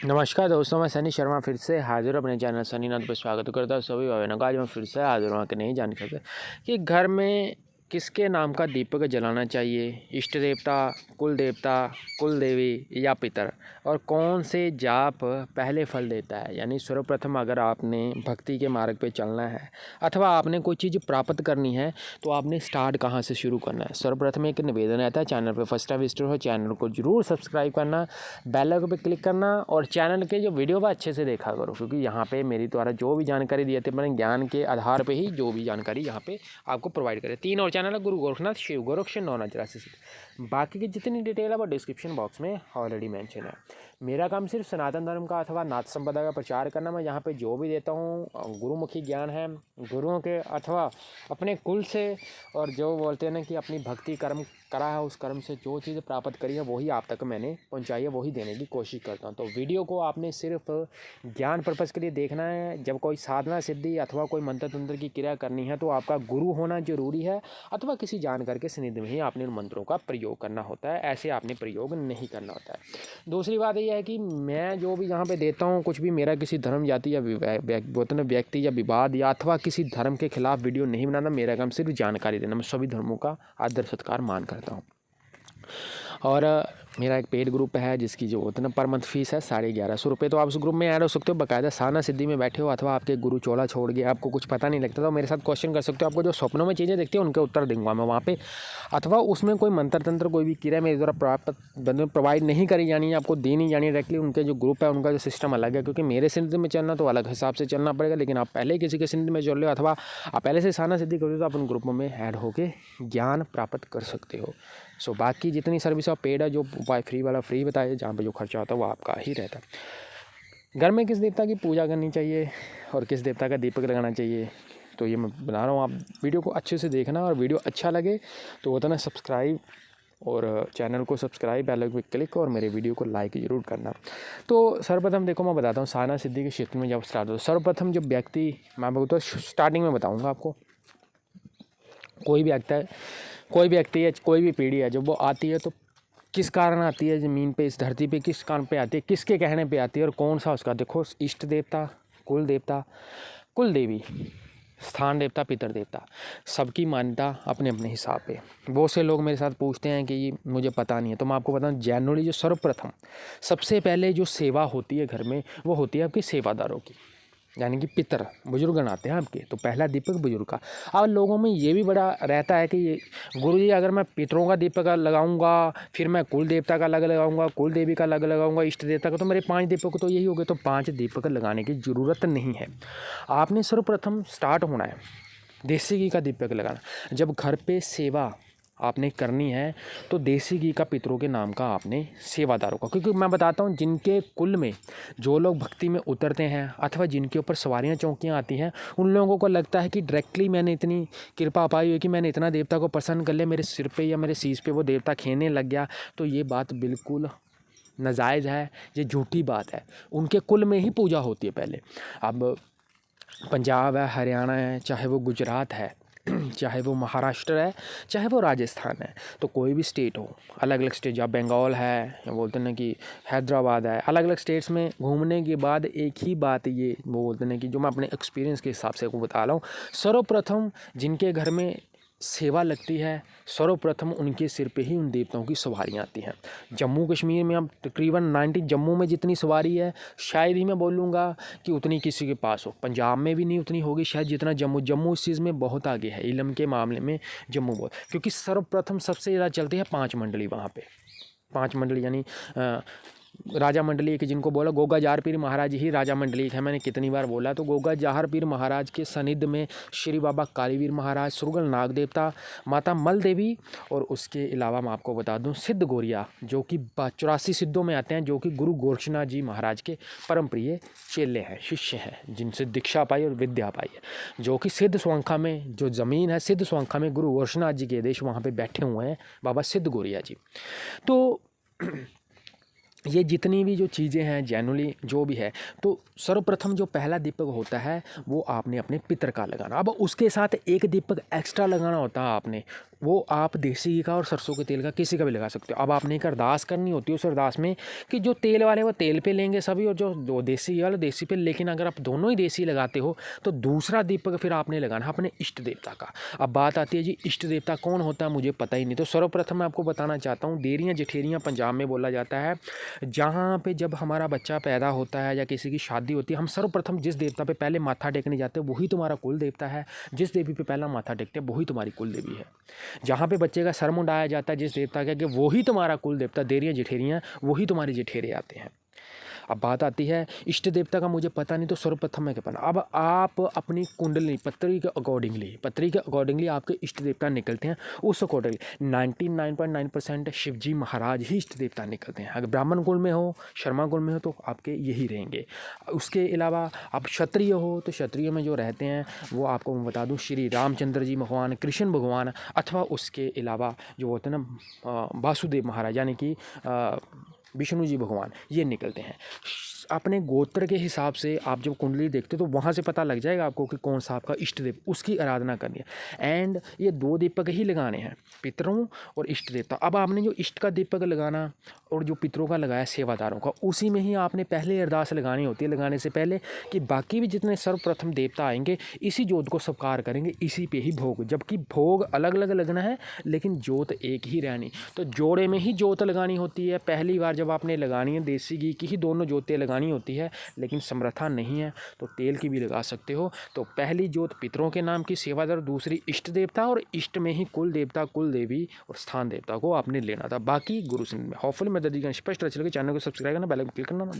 नमस्कार दोस्तों, मैं सनी शर्मा फिर से हाजिर अपने चैनल सनी नाथ पर स्वागत करता हूँ सभी भाइयों का। आज मैं फिर से हाजिर हूँ कि नहीं जानकारी कि घर में किसके नाम का दीपक जलाना चाहिए, इष्ट देवता, कुल देवता, कुल देवी या पितर, और कौन से जाप पहले फल देता है। यानी सर्वप्रथम अगर आपने भक्ति के मार्ग पे चलना है अथवा आपने कोई चीज़ प्राप्त करनी है तो आपने स्टार्ट कहाँ से शुरू करना है। सर्वप्रथम एक निवेदन रहता है, चैनल पे फर्स्ट टाइम विजिटर हो चैनल को जरूर सब्सक्राइब करना, बेल आइकन पे क्लिक करना और चैनल के जो वीडियो है अच्छे से देखा करो, क्योंकि यहाँ पे मेरी द्वारा जो भी जानकारी दी जाती है मैंने ज्ञान के आधार पे ही जो भी जानकारी यहाँ पे आपको प्रोवाइड करे। 3 और चैनल है, गुरु गोरखनाथ, शिव गोरक्ष, 984। बाकी की जितनी डिटेल है वो डिस्क्रिप्शन बॉक्स में ऑलरेडी मेंशन है। मेरा काम सिर्फ सनातन धर्म का अथवा नाथ संपदा का प्रचार करना। मैं यहाँ पे जो भी देता हूँ गुरुमुखी ज्ञान है, गुरुओं के अथवा अपने कुल से, और जो बोलते हैं ना कि अपनी भक्ति कर्म करा है उस कर्म से जो चीज़ प्राप्त करी है वही आप तक मैंने पहुंचाई है, वही देने की कोशिश करता हूं। तो वीडियो को आपने सिर्फ ज्ञान पर्पज़ के लिए देखना है। जब कोई साधना सिद्धि अथवा कोई मंत्र तंत्र की क्रिया करनी है तो आपका गुरु होना जरूरी है, अथवा किसी जानकार के सानिध्य में ही आपने उन मंत्रों का प्रयोग करना होता है, ऐसे आपने प्रयोग नहीं करना होता है। दूसरी बात यह है कि मैं जो भी यहाँ पर देता हूँ कुछ भी मेरा किसी धर्म जाति या व्यक्ति या विवाद या अथवा किसी धर्म के खिलाफ वीडियो नहीं बनाना। मेरा काम सिर्फ जानकारी देना। मैं सभी धर्मों का आदर सत्कार मान करता हूँ। और मेरा एक पेड ग्रुप है जिसकी जो होता है ना पर मंथ फीस है 1150 रुपये। तो आप उस ग्रुप में ऐड हो सकते हो। बाकायदा साधना सिद्धि में बैठे हो अथवा आपके गुरु चोला छोड़ गए, आपको कुछ पता नहीं लगता तो मेरे साथ क्वेश्चन कर सकते हो। आपको जो स्वप्नों में चीज़ें दिखती है उनके उत्तर दूंगा मैं वहाँ पे, अथवा उसमें कोई मंत्र तंत्र कोई भी क्रिया मेरे द्वारा प्रोवाइड नहीं करी जानी है, आपको दी नहीं जानी डायरेक्टली। उनके जो ग्रुप है उनका जो सिस्टम अलग है, क्योंकि मेरे सिद्ध में चलना तो अलग हिसाब से चलना पड़ेगा। लेकिन आप पहले किसी के सिद्ध में चल रहे हो अथवा आप पहले से साधना सिद्धि कर रहे हो तो आप उन ग्रुपों में ऐड होकर ज्ञान प्राप्त कर सकते हो। सो बाकी जितनी सर्विस आप पेड है, जो उपाय फ्री वाला फ्री बताया, जहाँ पे जो खर्चा होता है वो आपका ही रहता है। घर में किस देवता की पूजा करनी चाहिए और किस देवता का दीपक लगाना चाहिए, तो ये मैं बता रहा हूँ। आप वीडियो को अच्छे से देखना, और वीडियो अच्छा लगे तो होता ना सब्सक्राइब, और चैनल को सब्सक्राइब, बेल आइकन पे क्लिक और मेरे वीडियो को लाइक जरूर करना। तो सर्वप्रथम देखो मैं बताता हूँ साधना सिद्धि के क्षेत्र में जब स्टार्ट हो, सर्वप्रथम जब व्यक्ति, मैं बोलता स्टार्टिंग में बताऊँगा आपको, कोई व्यक्ति है, कोई भी पीढ़ी है, जब वो आती है तो किस कारण आती है ज़मीन पे, इस धरती पे किस कारण पे आती है, किसके कहने पे आती है और कौन सा उसका, देखो इष्ट देवता, कुल देवता, कुल देवी, स्थान देवता, पितर देवता, सबकी मान्यता अपने अपने हिसाब पे। बहुत से लोग मेरे साथ पूछते हैं कि ये मुझे पता नहीं है, तो मैं आपको बताऊं जनरली जो सर्वप्रथम सबसे पहले जो सेवा होती है घर में वो होती है आपकी सेवादारों की, यानी कि पितर बुजुर्ग आते हैं आपके। तो पहला दीपक बुजुर्ग का। अब लोगों में ये भी बड़ा रहता है कि गुरुजी अगर मैं पितरों का दीपक लगाऊंगा फिर मैं कुल देवता का अलग लगाऊंगा, कुल देवी का अलग लगाऊंगा, इष्ट देवता का, तो मेरे 5 दीपक तो यही हो गए। तो 5 दीपक लगाने की ज़रूरत नहीं है। आपने सर्वप्रथम स्टार्ट होना है देसी घी का दीपक लगाना। जब घर पे सेवा आपने करनी है तो देसी घी का पितरों के नाम का आपने सेवादारों का, क्योंकि मैं बताता हूँ जिनके कुल में जो लोग भक्ति में उतरते हैं अथवा जिनके ऊपर सवारियाँ चौकियाँ आती हैं, उन लोगों को लगता है कि डायरेक्टली मैंने इतनी कृपा पाई है कि मैंने इतना देवता को प्रसन्न कर लिया, मेरे सिर पे या मेरे शीश पे वो देवता खेने लग गया। तो ये बात बिल्कुल नाजायज़ है, ये झूठी बात है। उनके कुल में ही पूजा होती है पहले। अब पंजाब है, हरियाणा है, चाहे वो गुजरात है, चाहे वो महाराष्ट्र है, चाहे वो राजस्थान है, तो कोई भी स्टेट हो, अलग अलग स्टेट, जहाँ बंगाल है या बोलते हैं कि हैदराबाद है, अलग अलग स्टेट्स में घूमने के बाद एक ही बात ये वो बोलते हैं कि जो मैं अपने एक्सपीरियंस के हिसाब से आपको बता रहा हूँ, सर्वप्रथम जिनके घर में सेवा लगती है सर्वप्रथम उनके सिर पे ही उन देवताओं की सवारियाँ आती हैं। जम्मू कश्मीर में अब तकरीबन 90 जम्मू में जितनी सवारी है शायद ही मैं बोलूँगा कि उतनी किसी के पास हो। पंजाब में भी नहीं उतनी होगी शायद जितना जम्मू इस चीज़ में बहुत आगे है, इलम के मामले में जम्मू बहुत, क्योंकि सर्वप्रथम सबसे ज़्यादा चलती है 5 मंडली वहाँ पर। 5 मंडली यानी राजा मंडलिक, जिनको बोला गोगा जार पीर महाराज ही राजा मंडलिक है। मैंने कितनी बार बोला। तो गोगा जार पीर महाराज के सानिध्य में श्री बाबा कालीवीर महाराज, सुरगल नाग देवता, माता मल देवी, और उसके अलावा मैं आपको बता दूं सिद्ध गोरिया जो कि 84 सिद्धों में आते हैं, जो कि गुरु गोरक्षनाथ जी महाराज के परम प्रिय चेले हैं, शिष्य हैं, जिनसे दीक्षा पाई और विद्या पाई है, जो कि सिद्ध स्वांखा में जो ज़मीन है, सिद्ध स्वांखा में गुरु गोरक्षनाथ जी के देश वहाँ पर बैठे हुए हैं बाबा सिद्ध गोरिया जी। तो ये जितनी भी जो चीज़ें हैं जनरली जो भी है, तो सर्वप्रथम जो पहला दीपक होता है वो आपने अपने पितर का लगाना। अब उसके साथ एक दीपक एक्स्ट्रा लगाना होता है आपने वो आप देसी घी का और सरसों के तेल का किसी का भी लगा सकते हो। अब आपने एक अरदास करनी होती है उस अरदास में कि जो तेल वाले वो तेल पे लेंगे सभी, और जो दो देसी घी वाले देसी पे। लेकिन अगर आप दोनों ही देसी लगाते हो तो दूसरा दीपक फिर आपने लगाना है अपने इष्ट देवता का। अब बात आती है जी इष्ट देवता कौन होता है, मुझे पता ही नहीं। तो सर्वप्रथम मैं आपको बताना चाहता हूँ, देरियाँ जेठेरियाँ पंजाब में बोला जाता है। जहाँ पे जब हमारा बच्चा पैदा होता है या किसी की शादी होती है, हम सर्वप्रथम जिस देवता पे पहले माथा टेकने जाते हैं वही तुम्हारा कुल देवता है। जिस देवी पे पहला माथा टेकते हैं वही तुम्हारी कुल देवी है। जहाँ पे बच्चे का सर मुंडाया जाता है जिस देवता का, कि वही तुम्हारा कुल देवता, देरियाँ जेठेरियाँ वही तुम्हारे जेठेरे आते हैं। अब बात आती है इष्ट देवता का, मुझे पता नहीं तो सर्वप्रथम मैं क्या पढ़ा। अब आप अपनी कुंडली पत्री के अकॉर्डिंगली आपके इष्ट देवता निकलते हैं। उस अकॉर्डिंगली 99.9% शिव जी महाराज ही इष्ट देवता निकलते हैं। अगर ब्राह्मण कुल में हो, शर्मा कुल में हो तो आपके यही रहेंगे। उसके अलावा आप क्षत्रिय हो तो क्षत्रिय में जो रहते हैं वो आपको मैं बता दूं श्री रामचंद्र जी भगवान, कृष्ण भगवान, अथवा उसके अलावा जो होते हैं ना वासुदेव महाराज यानी कि विष्णु जी भगवान, ये निकलते हैं। अपने गोत्र के हिसाब से आप जब कुंडली देखते हो तो वहाँ से पता लग जाएगा आपको कि कौन सा आपका इष्ट देव, उसकी आराधना करनी है। एंड ये 2 दीपक ही लगाने हैं, पितरों और इष्ट देवता। अब आपने जो इष्ट का दीपक लगाना और जो पितरों का लगाया सेवादारों का, उसी में ही आपने पहले अरदास लगानी होती है लगाने से पहले, कि बाकी भी जितने सर्वप्रथम देवता आएंगे इसी जोत को स्वीकार करेंगे, इसी पे ही भोग। जबकि भोग अलग अलग लगना है लेकिन जोत एक ही रहनी। तो जोड़े में ही जोत लगानी होती है। पहली बार जब आपने लगानी है देसी घी की ही दोनों जोतें लगानी होती है, लेकिन समर्था नहीं है तो तेल की भी लगा सकते हो। तो पहली जोत पितरों के नाम की सेवादार, दूसरी इष्ट देवता, और इष्ट में ही कुल देवता, कुल देवी और स्थान देवता को आपने लेना था। बाकी गुरु से होपफुली मैं स्पष्ट चल के चैनल को सब्सक्राइब करना, बेल आइकन क्लिक करना ना।